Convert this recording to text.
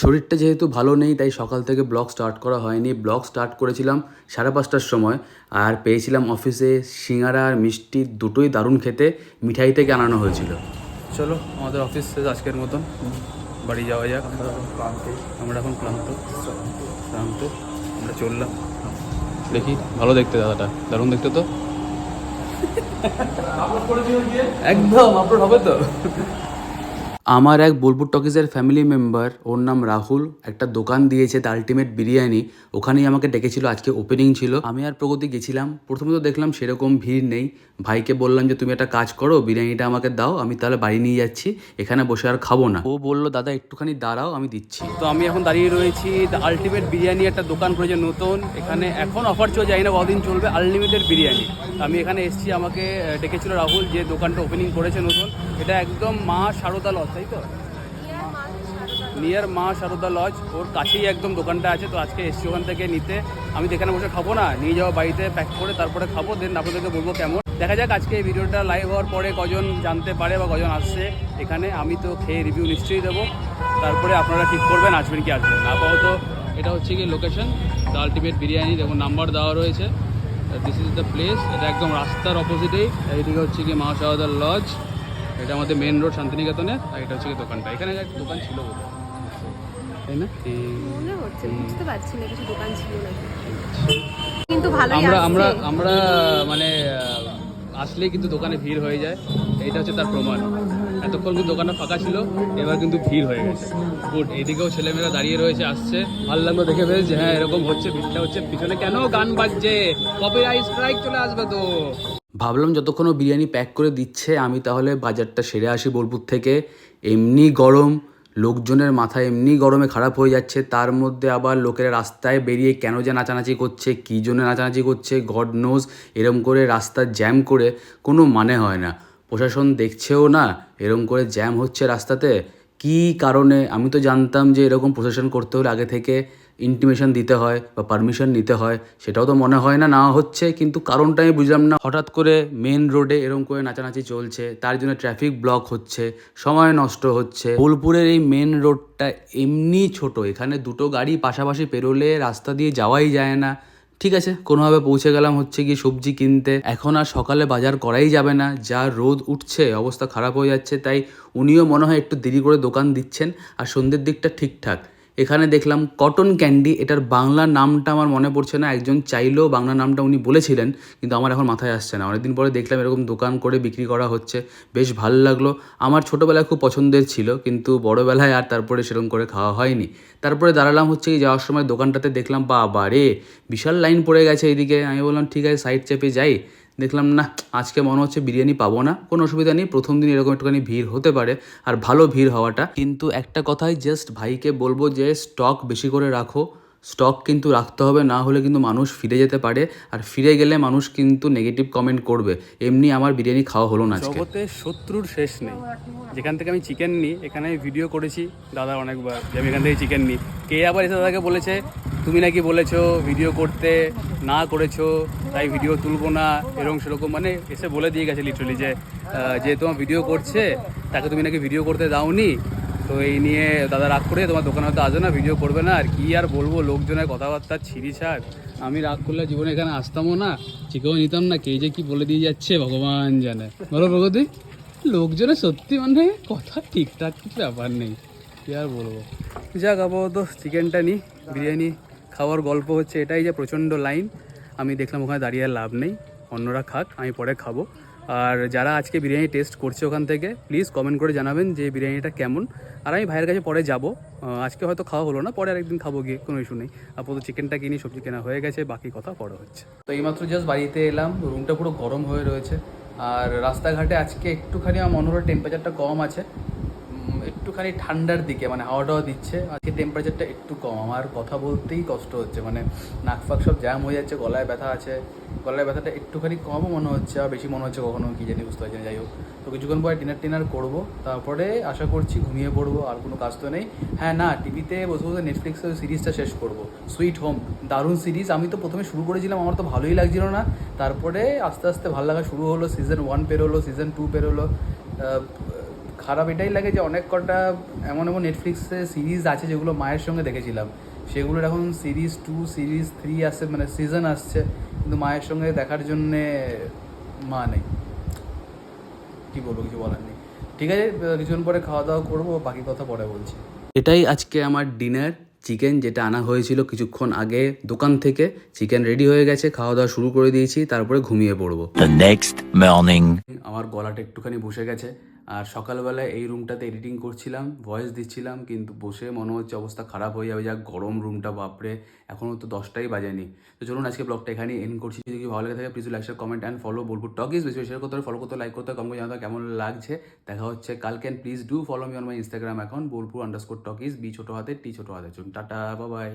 শরীরটা যেহেতু ভালো নেই তাই সকাল থেকে ব্লগ স্টার্ট করা হয়নি। ব্লগ স্টার্ট করেছিলাম 5:30টার সময়, আর পেয়েছিলাম অফিসে সিঙ্গারা আর মিষ্টি দুটোই দারুণ খেতে, মিঠাই থেকে আনানো হয়েছিল। চলো আমাদের অফিস শেষ আজকের মতন, বাড়ি যাওয়া যাক। আমরা এখন ক্লান্ত, আমরা চললাম। দেখি, ভালো দেখতে দাদাটা, দারুণ দেখতে তো একদম আপলোড হবে তো। আমার এক বোলপুর টকিজের ফ্যামিলি মেম্বার, ওর নাম রাহুল, একটা দোকান দিয়েছে দ্য আলটিমেট বিরিয়ানি। ওখানেই আমাকে ডেকেছিল, আজকে ওপেনিং ছিল। আমি আর প্রগতি গেছিলাম। প্রথমে তো দেখলাম সেরকম ভিড় নেই। ভাইকে বললাম যে তুমি একটা কাজ করো, বিরিয়ানিটা আমাকে দাও, আমি তাহলে বাড়ি নিয়ে যাচ্ছি, এখানে বসে আর খাবো না। ও বললো দাদা একটুখানি দাঁড়াও, আমি দিচ্ছি। তো আমি এখন দাঁড়িয়ে রয়েছি। দ্য আলটিমেট বিরিয়ানি একটা দোকান করেছে নতুন, এখানে এখন অফার চলছে, জানি না কদিন চলবে, আনলিমিটেড বিরিয়ানি। আমি এখানে এসেছি, আমাকে ডেকেছিল রাহুল, যে দোকানটা ওপেনিং করেছে নতুন। এটা একদম মা শারদা লজ, তাই তো? নিয়ার মা শারদা লজ, ওর কাছেই একদম দোকানটা আছে। তো আজকে এসছি ওখান থেকে নিতে। আমি তো এখানে বসে খাবো না, নিয়ে যাওয়া বাড়িতে প্যাক করে তারপরে খাবো, দেন আপনাদেরকে বলবো কেমন। দেখা যাক আজকে এই ভিডিওটা লাইভ হওয়ার পরে কজন জানতে পারে বা কজন আসছে এখানে। আমি তো খেয়ে রিভিউ নিশ্চয়ই দেবো, তারপরে আপনারা ঠিক করবেন আসবেন কি আসবেন না। আপাতত এটা হচ্ছে কি লোকেশন, দ্য আলটিমেট বিরিয়ানি। দেখুন নাম্বার দেওয়া রয়েছে, দিস ইজ দ্য প্লেস। এটা একদম রাস্তার অপোজিটেই। এইদিকে হচ্ছে কি মা শারদা লজ, এটা আমাদের মেন রোড শান্তিনিকেতনে। আর এটা হচ্ছে কি দোকানটা, এখানে একটা দোকান ছিল বোধ হয়, তাই না? মনে হচ্ছে, বুঝতে পারছি না কিছু দোকান ছিল নাকি, কিন্তু ভালোই আমরা আসছে। আমরা আমরা মানে আসলেই কিন্তু দোকানে ভিড় হয়ে যায়, এইটা হচ্ছে তার প্রমাণ। এতক্ষণ কিন্তু দোকানটা ফাঁকা ছিল, এবার কিন্তু ভিড় হয়ে গেছে। গুড, এদিকেও ছেলেমেয়েরা দাঁড়িয়ে রয়েছে, আসছে। ভালো লাগলো দেখে বেশ যে হ্যাঁ এরকম হচ্ছে, ভিড়টা হচ্ছে। পিছনে কেন গান বাজছে, কপিরাইট স্ট্রাইক চলে আসবে তো। ভাবলাম যতক্ষণ ও বিরিয়ানি প্যাক করে দিচ্ছে আমি তাহলে বাজারটা সেরে আসি বোলপুর থেকে। এমনি গরম, লোকজনের মাথা এমনি গরমে খারাপ হয়ে যাচ্ছে, তার মধ্যে আবার লোকেরা রাস্তায় বেরিয়ে কেন যে নাচানাচি করছে, কী জন্য নাচানাচি করছে গড নোজ। এরম করে রাস্তা জ্যাম করে কোনো মানে হয় না। প্রশাসন দেখছেও না এরম করে জ্যাম হচ্ছে রাস্তাতে, কী কারণে। আমি তো জানতাম যে এরকম প্রশাসন করতে হলে আগে থেকে ইন্টিমেশন দিতে হয় বা পারমিশন নিতে হয়, সেটাও তো মনে হয় না নেওয়া হচ্ছে। কিন্তু কারণটা আমি বুঝলাম না, হঠাৎ করে মেন রোডে এরকম করে নাচানাচি চলছে, তার জন্য ট্রাফিক ব্লক হচ্ছে, সময় নষ্ট হচ্ছে। বোলপুরের এই মেন রোডটা এমনি ছোট, এখানে দুটো গাড়ি পাশাপাশি পেরোলে রাস্তা দিয়ে যাওয়াই যায় না। ঠিক আছে, কোনোভাবে পৌঁছে গেলাম হচ্ছে কি সবজি কিনতে। এখন আর সকালে বাজার করাই যাবে না, যা রোদ উঠছে অবস্থা খারাপ হয়ে যাচ্ছে। তাই উনিও মনে হয় একটু দেরি করে দোকান দিচ্ছেন। আর সন্ধ্যের দিকটা ঠিকঠাক। এখানে দেখলাম কটন ক্যান্ডি, এটার বাংলা নামটা আমার মনে পড়ছে না। একজন চাইলেও বাংলা নামটা উনি বলেছিলেন, কিন্তু আমার এখন মাথায় আসছে না। অনেকদিন পরে দেখলাম এরকম দোকান করে বিক্রি করা হচ্ছে, বেশ ভালো লাগলো। আমার ছোটোবেলায় খুব পছন্দের ছিল, কিন্তু বড়োবেলায় আর তারপরে সেরকম করে খাওয়া হয়নি। তারপরে দাঁড়ালাম হচ্ছে কি যাওয়ার সময় দোকানটাতে, দেখলাম বাবা রে বিশাল লাইন পড়ে গেছে এইদিকে। আমি বললাম ঠিক আছে সাইড চেপে যাই, দেখলাম না আজকে মনে হচ্ছে বিরিয়ানি পাবো না। কোনো অসুবিধা নেই, প্রথম দিন এরকম একটুখানি ভিড় হতে পারে, আর ভালো ভিড় হওয়াটা। কিন্তু একটা কথাই জাস্ট ভাইকে বলবো যে স্টক বেশি করে রাখো। স্টক কিন্তু রাখতে হবে, না হলে কিন্তু মানুষ ফিরে যেতে পারে, আর ফিরে গেলে মানুষ কিন্তু নেগেটিভ কমেন্ট করবে। এমনি আমার বিরিয়ানি খাওয়া হলো না আজকে। জগতে শত্রুর শেষ নেই। যেখান থেকে আমি চিকেন নিই, এখানে আমি ভিডিও করেছি দাদা অনেকবার যে আমি এখান থেকে চিকেন নিই। কে আবার এসে দাদাকে বলেছে তুমি নাকি বলেছো ভিডিও করতে, না করেছো তাই ভিডিও তুলবো না, এরকম সেরকম মানে এসে বলে দিয়ে গেছে লিটারালি যে তোমার ভিডিও করছে তাকে তুমি নাকি ভিডিও করতে দাওনি। তো এই নিয়ে দাদা রাগ করে তোমার দোকানে হয়তো আসবে না, ভিডিও করবে না। আর কি আর বলবো, লোকজনের কথাবার্তা ছিঁড়ি ছাড়। আমি রাগ করলে জীবনে এখানে আসতামও না, চিকেও নিতাম না। কে যে কি বলে দিয়ে যাচ্ছে ভগবান জানে। বলো প্রগতি, লোকজনের সত্যি মানে কথা ঠিকঠাক কিছু ব্যাপার নেই, কি আর বলবো। যাক আপাতত চিকেনটা নিই, বিরিয়ানি খাওয়ার গল্প হচ্ছে এটাই যে প্রচণ্ড লাইন। আমি দেখলাম ওখানে দাঁড়িয়ে আর লাভ নেই, অন্যরা খাক, আমি পরে খাবো। আর যারা আজকে বিরিয়ানি টেস্ট করছে ওখান থেকে প্লিজ কমেন্ট করে জানাবেন যে বিরিয়ানিটা কেমন। আর আমি ভাইয়ের কাছে পরে যাব, আজকে হয়তো খাওয়া হলো না, পরে আরেকদিন খাবো গিয়ে, কোনো ইস্যু নেই। আপাতত চিকেনটা কিনি, সবজি কেনা হয়ে গেছে, বাকি কথা পরে হচ্ছে। তো এইমাত্র জাস্ট বাড়িতে এলাম, রুমটা পুরো গরম হয়ে রয়েছে। আর রাস্তাঘাটে আজকে একটুখানি আমার মনে হলো টেম্পারেচারটা কম আছে, একটুখানি ঠান্ডার দিকে, মানে হাওয়াটাও দিচ্ছে। আজকে টেম্পারেচারটা একটু কম, আমার কথা বলতেই কষ্ট হচ্ছে, মানে নাক ফাক সব জ্যাম হয়ে যাচ্ছে, গলায় ব্যথা আছে। গলায় ব্যথাটা একটুখানি কমও মনে হচ্ছে, আর বেশি মনে হচ্ছে কখনো কি জানি, বুঝতে পারছি না। যাই হোক, তো কিছুক্ষণ পরে ডিনার করবো, তারপরে আশা করছি ঘুমিয়ে পড়বো। আর কোনো কাজ তো নেই। হ্যাঁ না, টিভিতে বসে বসে নেটফ্লিক্সের সিরিজটা শেষ করবো, সুইট হোম। দারুণ সিরিজ। আমি তো প্রথমে শুরু করেছিলাম, আমার তো ভালোই লাগছিল না, তারপরে আস্তে আস্তে ভালো লাগা শুরু হলো। সিজন 1 পেরোলো, সিজন 2 পেরোলো, খারাপ এটাই লাগে যে অনেক কটা এমন এমন নেটফ্লিক্সে সিরিজ আছে যেগুলো মায়ের সঙ্গে দেখেছিলাম, সেগুলোর এখন সিরিজ 2 সিরিজ 3 আসছে, মানে সিজন আসছে, কিন্তু মায়ের সঙ্গে দেখার জন্যে মা নেই। কী বলবো, কিছু বলার নেই। ঠিক আছে, কিছুক্ষণ পরে খাওয়া দাওয়া করবো, বাকি কথা পরে বলছি। এটাই আজকে আমার ডিনার, চিকেন যেটা আনা হয়েছিল কিছুক্ষণ আগে দোকান থেকে। চিকেন রেডি হয়ে গেছে, খাওয়া দাওয়া শুরু করে দিয়েছি, তারপরে ঘুমিয়ে পড়বো। The next morning. আমার গলাটা একটুখানি বসে গেছে, আর সকালবেলায় এই রুমটাতে এডিটিং করছিলাম, ভয়েস দিচ্ছিলাম, কিন্তু বসে মনে হচ্ছে অবস্থা খারাপ হয়ে যাবে, যা গরম রুমটা, বাপরে। এখনও তো 10টাই বাজেনি। তো চলুন আজকে ব্লগটা এখানেই এন্ড করছি। যদি ভালো লাগে থাকে please like share comment and follow Bolpur talkies. বেশি শেয়ার করতে হবে, ফলো করতে, লাইক করতে, কমেন্ট জানাতে কেমন লাগছে। দেখা হচ্ছে কালকে। Please do follow me on my Instagram account Bolpur _talkies, বি ছোটো হাতে টি ছোটো হাতে। চলুন টাটা, বাই বাই।